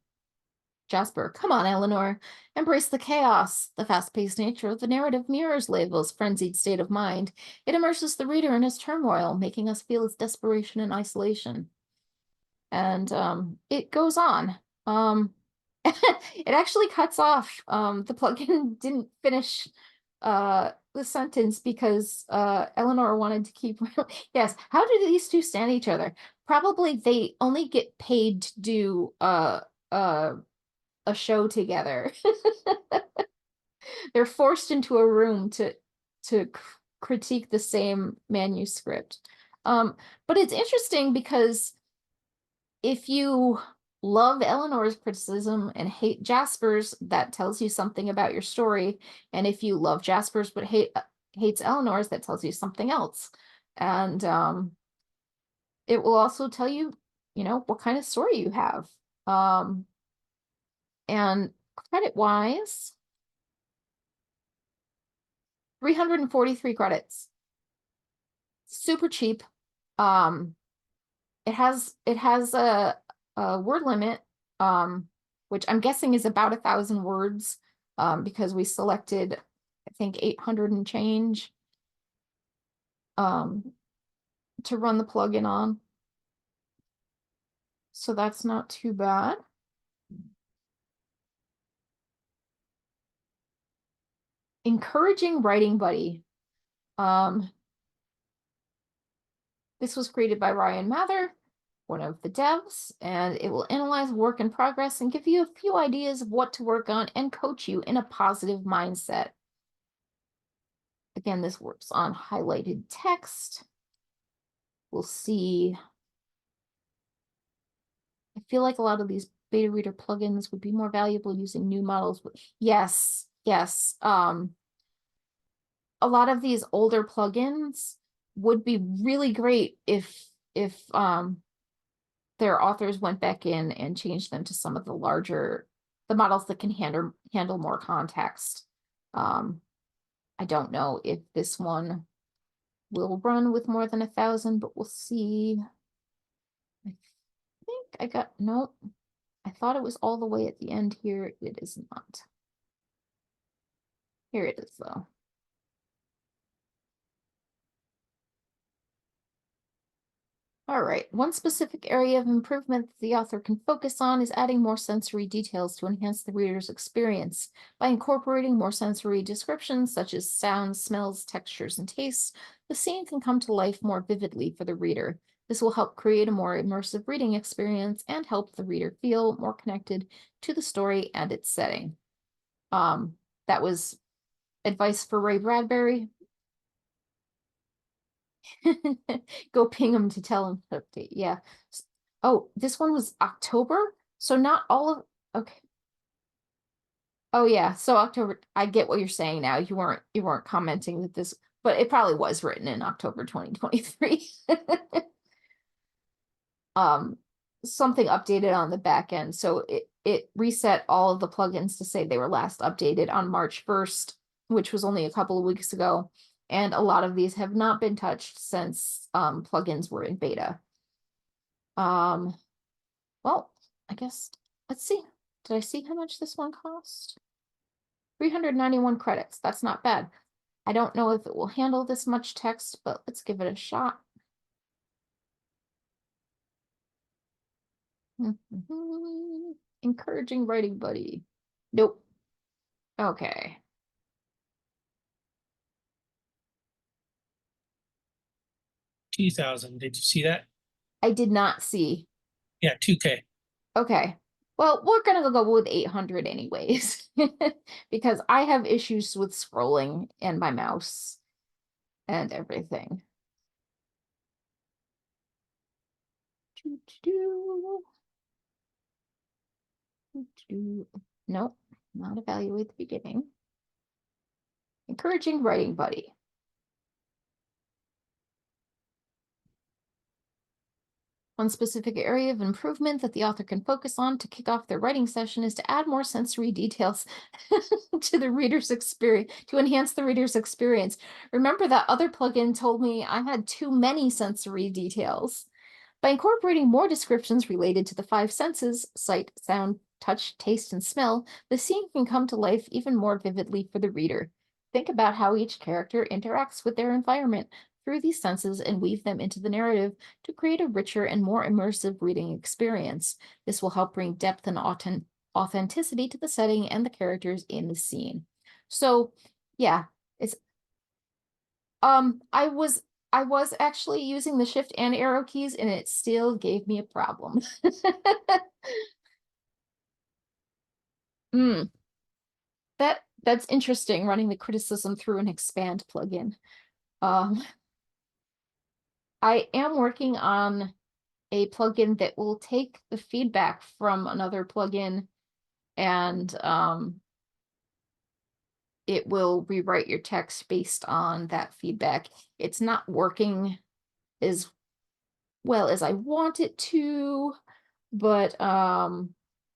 Jasper, come on, Eleanor. Embrace the chaos. The fast-paced nature of the narrative mirrors Le'Veil's frenzied state of mind. It immerses the reader in his turmoil, making us feel his desperation and isolation. And it goes on. It actually cuts off. The plugin didn't finish the sentence because Eleanor wanted to keep. Yes, how do these two stand each other? Probably they only get paid to do a show together. They're forced into a room to critique the same manuscript. But it's interesting because if you love Eleanor's criticism and hate Jasper's, that tells you something about your story. And if you love Jasper's but hates Eleanor's, that tells you something else. And it will also tell you, what kind of story you have. And credit-wise, 343 credits. Super cheap. It has a word limit, which I'm guessing is about 1,000 words, because we selected, I think, 800 and change to run the plugin on. So that's not too bad. Encouraging Writing Buddy. This was created by Ryan Mather, one of the devs, and it will analyze work in progress and give you a few ideas of what to work on and coach you in a positive mindset. Again, this works on highlighted text. We'll see. I feel like a lot of these beta reader plugins would be more valuable using new models. Yes. A lot of these older plugins would be really great if their authors went back in and changed them to some of the models that can handle more context. I don't know if this one will run with more than 1,000, but we'll see. I think nope. I thought it was all the way at the end here. It is not. Here it is though. All right, one specific area of improvement the author can focus on is adding more sensory details to enhance the reader's experience. By incorporating more sensory descriptions such as sounds, smells, textures, and tastes, the scene can come to life more vividly for the reader. This will help create a more immersive reading experience and help the reader feel more connected to the story and its setting. That was advice for Ray Bradbury. Go ping them to tell them to update. Yeah. Oh, this one was October, so not all of. Okay. Oh yeah, so October. I get what you're saying now. You weren't commenting that this, but it probably was written in October 2023. um Something updated on the back end, so it reset all of the plugins to say they were last updated on March 1st, which was only a couple of weeks ago, and a lot of these have not been touched since plugins were in beta. Well, I guess let's see. Did I see how much this one cost? 391 credits. That's not bad. I don't know if it will handle this much text, but let's give it a shot. Encouraging writing buddy. Nope. Okay. 2,000. Did you see that? I did not see. Yeah, 2K. Okay. Well, we're gonna go with 800 anyways, because I have issues with scrolling and my mouse and everything. Nope, not evaluate the beginning. Encouraging writing buddy. One specific area of improvement that the author can focus on to kick off their writing session is to add more sensory details to the reader's experience, to enhance the reader's experience. Remember that other plugin told me I had too many sensory details. By incorporating more descriptions related to the five senses, sight, sound, touch, taste, and smell, the scene can come to life even more vividly for the reader. Think about how each character interacts with their environment through these senses and weave them into the narrative to create a richer and more immersive reading experience. This will help bring depth and authenticity to the setting and the characters in the scene. So, yeah, it's I was actually using the shift and arrow keys and it still gave me a problem. Mm, that's interesting, running the criticism through an expand plugin. Um, I am working on a plugin that will take the feedback from another plugin and it will rewrite your text based on that feedback. It's not working as well as I want it to, but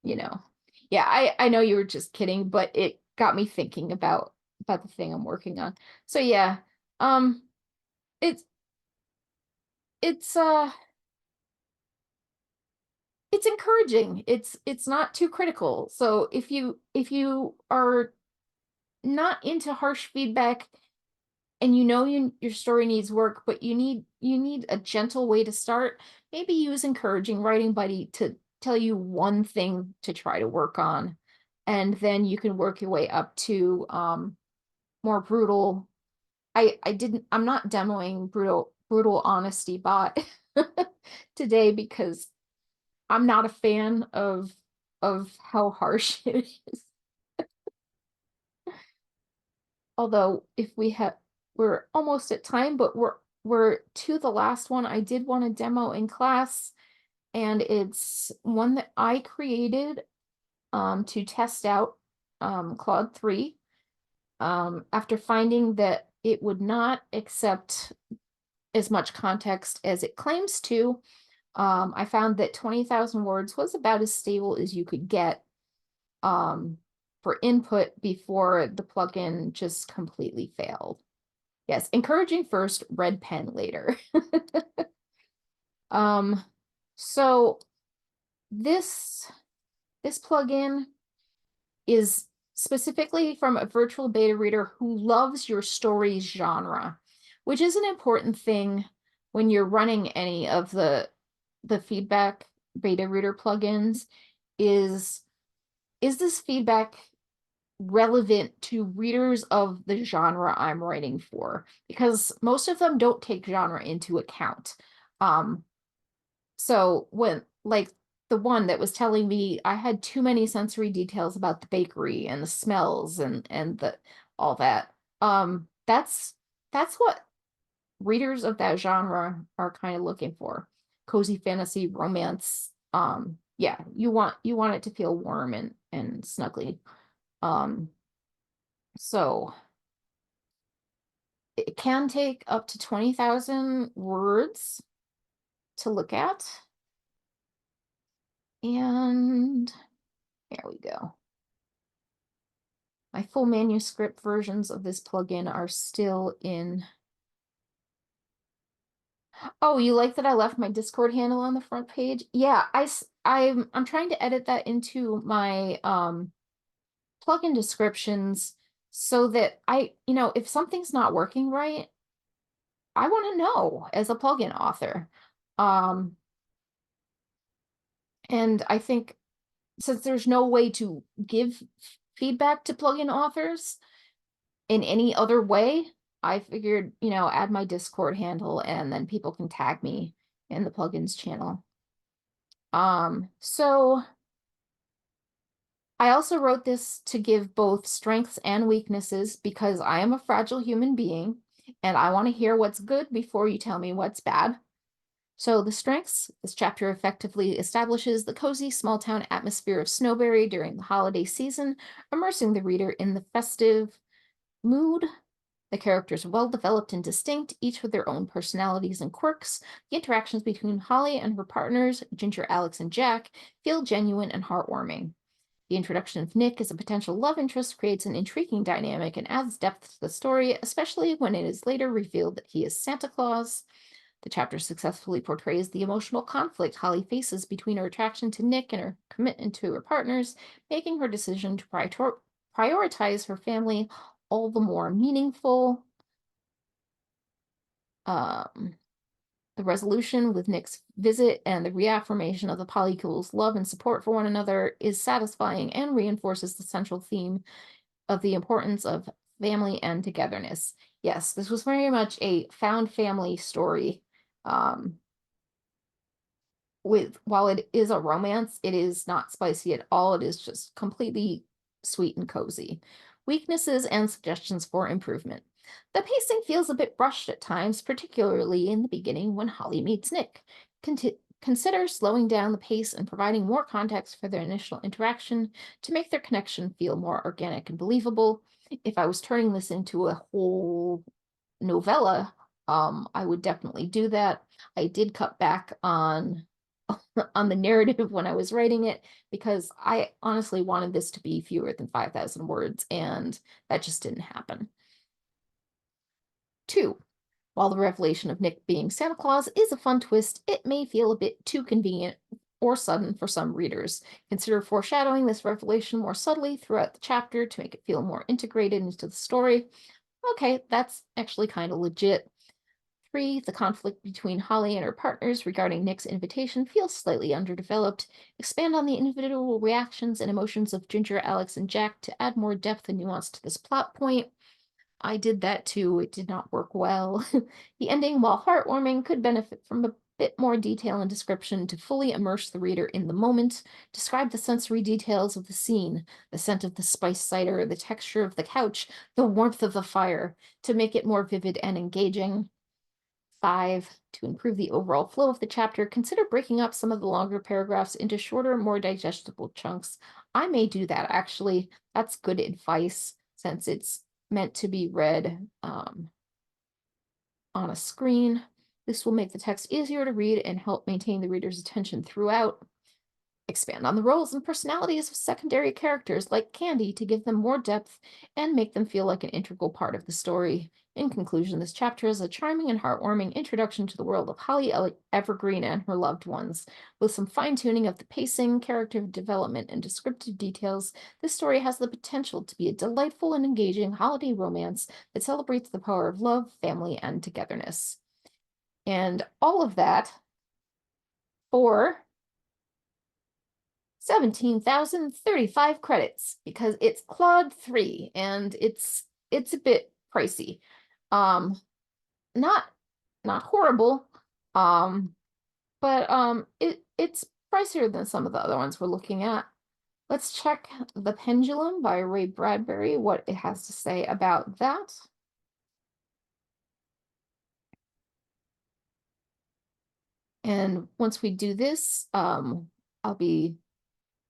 you know, yeah, I know you were just kidding, but it got me thinking about the thing I'm working on. So yeah, um it's it's uh it's encouraging. It's not too critical. So if you are not into harsh feedback and you know your story needs work, but you need a gentle way to start, maybe use encouraging writing buddy to tell you one thing to try to work on, and then you can work your way up to more brutal. I'm not demoing brutal honesty bot today because I'm not a fan of how harsh it is. Although if we're almost at time, but we're to the last one I did want to demo in class, and it's one that I created to test out Claude 3 after finding that it would not accept as much context as it claims to. I found that 20,000 words was about as stable as you could get for input before the plugin just completely failed. Yes, encouraging first, red pen later. Um, so this plugin is specifically from a virtual beta reader who loves your story's genre, which is an important thing when you're running any of the feedback beta reader plugins. Is this feedback relevant to readers of the genre I'm writing for? Because most of them don't take genre into account. So when, like, the one that was telling me I had too many sensory details about the bakery and the smells and the all that, that's what readers of that genre are kind of looking for. Cozy fantasy, romance. Yeah, you want it to feel warm and snuggly. Um, so it can take up to 20,000 words to look at. And there we go. My full manuscript versions of this plugin are still in. Oh, you like that I left my Discord handle on the front page? Yeah, I'm trying to edit that into my plugin descriptions so that if something's not working right, I want to know as a plugin author. Um, and I think since there's no way to give feedback to plugin authors in any other way, I figured, add my Discord handle and then people can tag me in the plugins channel. So I also wrote this to give both strengths and weaknesses because I am a fragile human being and I want to hear what's good before you tell me what's bad. So the strengths, this chapter effectively establishes the cozy small town atmosphere of Snowberry during the holiday season, immersing the reader in the festive mood. The characters are well developed and distinct, each with their own personalities and quirks. The interactions between Holly and her partners, Ginger, Alex, and Jack, feel genuine and heartwarming. The introduction of Nick as a potential love interest creates an intriguing dynamic and adds depth to the story, especially when it is later revealed that he is Santa Claus. The chapter successfully portrays the emotional conflict Holly faces between her attraction to Nick and her commitment to her partners, making her decision to prioritize her family all the more meaningful. Um, the resolution with Nick's visit and the reaffirmation of the polycules' love and support for one another is satisfying and reinforces the central theme of the importance of family and togetherness. Yes, this was very much a found family story. Um, while it is a romance, it is not spicy at all. It is just completely sweet and cozy. Weaknesses and suggestions for improvement. The pacing feels a bit rushed at times, particularly in the beginning when Holly meets Nick. Consider slowing down the pace and providing more context for their initial interaction to make their connection feel more organic and believable. If I was turning this into a whole novella, I would definitely do that. I did cut back on the narrative when I was writing it because I honestly wanted this to be fewer than 5,000 words, and that just didn't happen. 2. While the revelation of Nick being Santa Claus is a fun twist, it may feel a bit too convenient or sudden for some readers. Consider foreshadowing this revelation more subtly throughout the chapter to make it feel more integrated into the story. Okay, that's actually kind of legit. 3. The conflict between Holly and her partners regarding Nick's invitation feels slightly underdeveloped. Expand on the individual reactions and emotions of Ginger, Alex, and Jack to add more depth and nuance to this plot point. I did that too. It did not work well. The ending, while heartwarming, could benefit from a bit more detail and description to fully immerse the reader in the moment. Describe the sensory details of the scene, the scent of the spiced cider, the texture of the couch, the warmth of the fire, to make it more vivid and engaging. 5. To improve the overall flow of the chapter, consider breaking up some of the longer paragraphs into shorter, more digestible chunks. I may do that, actually. That's good advice since it's meant to be read on a screen. This will make the text easier to read and help maintain the reader's attention throughout. Expand on the roles and personalities of secondary characters like Candy to give them more depth and make them feel like an integral part of the story. In conclusion, this chapter is a charming and heartwarming introduction to the world of Holly Evergreen and her loved ones. With some fine-tuning of the pacing, character development, and descriptive details, this story has the potential to be a delightful and engaging holiday romance that celebrates the power of love, family, and togetherness. And all of that for 17,035 credits because it's Claude 3 and it's a bit pricey. Um not not horrible. Um but it's pricier than some of the other ones we're looking at. Let's check The Pendulum by Ray Bradbury, what it has to say about that. And once we do this, I'll be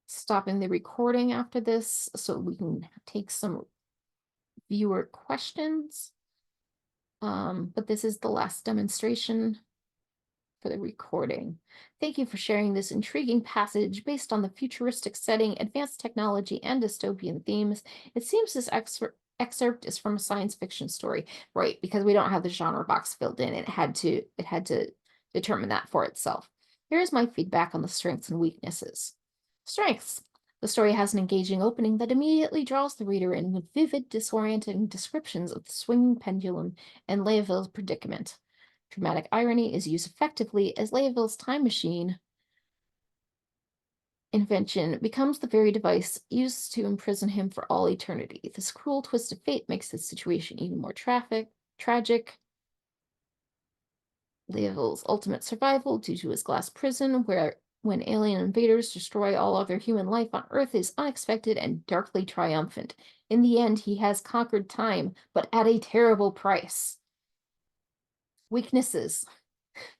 stopping the recording after this so we can take some viewer questions. But this is the last demonstration for the recording. Thank you for sharing this intriguing passage based on the futuristic setting, advanced technology, and dystopian themes. It seems this excerpt is from a science fiction story, right? Because we don't have the genre box filled in. It had to determine that for itself. Here is my feedback on the strengths and weaknesses. Strengths. The story has an engaging opening that immediately draws the reader in with vivid, disorienting descriptions of the swinging pendulum and Leoville's predicament. Dramatic irony is used effectively as Leoville's time machine invention becomes the very device used to imprison him for all eternity. This cruel twist of fate makes the situation even more tragic. Leoville's ultimate survival due to his glass prison, where when alien invaders destroy all other human life on Earth, is unexpected and darkly triumphant. In the end, he has conquered time, but at a terrible price. Weaknesses.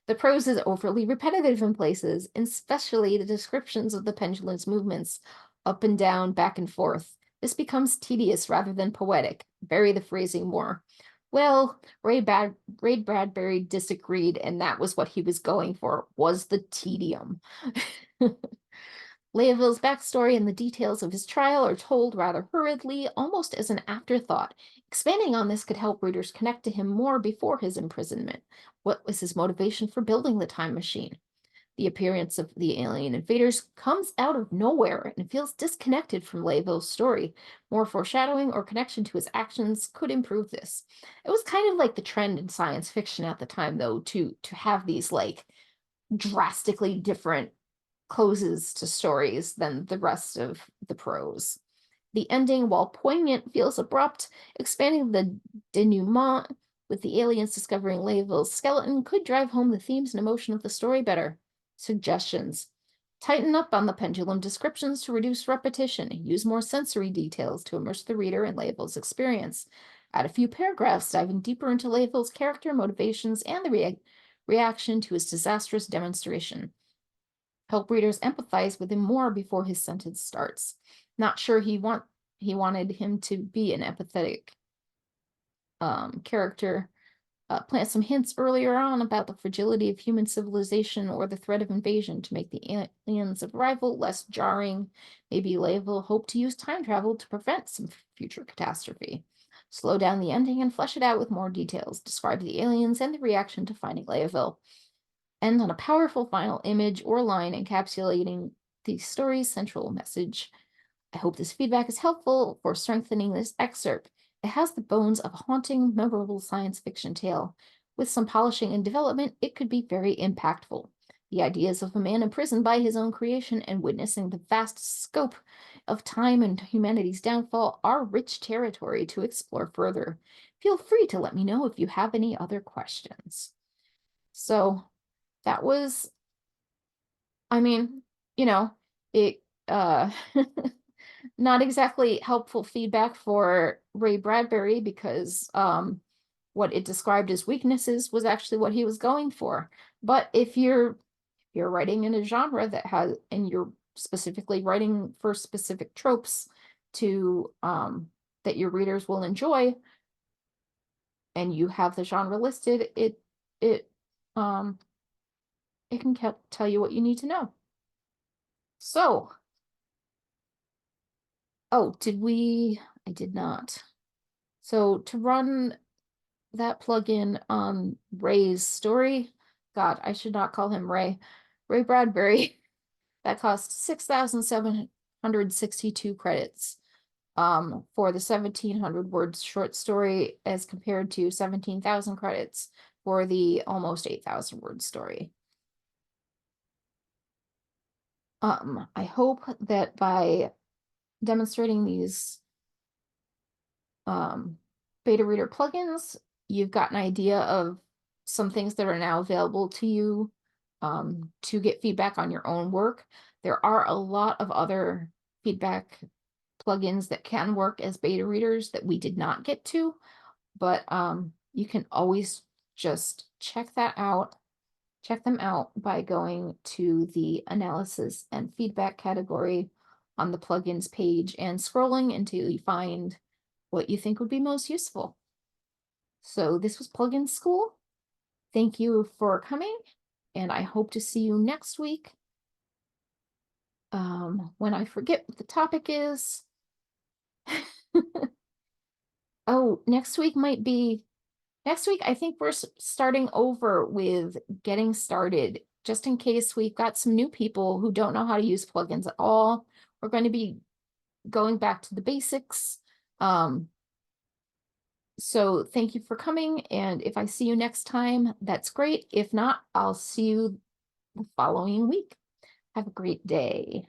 The prose is overly repetitive in places, especially the descriptions of the pendulum's movements up and down, back and forth. This becomes tedious rather than poetic. Vary the phrasing more. Well, Ray Bradbury disagreed, and that was what he was going for, was the tedium. Leoville's backstory and the details of his trial are told rather hurriedly, almost as an afterthought. Expanding on this could help readers connect to him more before his imprisonment. What was his motivation for building the time machine? The appearance of the alien invaders comes out of nowhere and feels disconnected from Leoville's story. More foreshadowing or connection to his actions could improve this. It was kind of like the trend in science fiction at the time, though, to have these like drastically different closes to stories than the rest of the prose. The ending, while poignant, feels abrupt. Expanding the denouement with the aliens discovering Leoville's skeleton could drive home the themes and emotion of the story better. Suggestions. Tighten up on the pendulum descriptions to reduce repetition. Use more sensory details to immerse the reader in Leoville's experience. Add a few paragraphs diving deeper into Leoville's character, motivations, and the reaction to his disastrous demonstration. Help readers empathize with him more before his sentence starts. Not sure he wanted him to be an empathetic character. Plant some hints earlier on about the fragility of human civilization or the threat of invasion to make the aliens' arrival less jarring. Maybe Leoville hoped to use time travel to prevent some future catastrophe. Slow down the ending and flesh it out with more details. Describe the aliens and the reaction to finding Leoville. End on a powerful final image or line encapsulating the story's central message. I hope this feedback is helpful for strengthening this excerpt. It has the bones of a haunting, memorable science fiction tale. With some polishing and development, it could be very impactful. The ideas of a man imprisoned by his own creation and witnessing the vast scope of time and humanity's downfall are rich territory to explore further. Feel free to let me know if you have any other questions. So that was, I mean, you know, it not exactly helpful feedback for Ray Bradbury because what it described as weaknesses was actually what he was going for. But if you're writing in a genre that has, and you're specifically writing for specific tropes to that your readers will enjoy, and you have the genre listed, it um it can tell you what you need to know. So, oh, did we? I did not. So to run that plugin on Ray's story, God, I should not call him Ray. Ray Bradbury, that cost 6,762 credits for the 1,700 words short story as compared to 17,000 credits for the almost 8,000 word story. I hope that by demonstrating these beta reader plugins, you've got an idea of some things that are now available to you to get feedback on your own work. There are a lot of other feedback plugins that can work as beta readers that we did not get to, but you can always just check that out check them out by going to the analysis and feedback category on the plugins page and scrolling until you find what you think would be most useful. So this was Plugin School. Thank you for coming, and I hope to see you next week. When I forget what the topic is. Oh, next week I think we're starting over with getting started, just in case we've got some new people who don't know how to use plugins at all. We're going to be going back to the basics. So thank you for coming, and if I see you next time, that's great. If not, I'll see you the following week. Have a great day.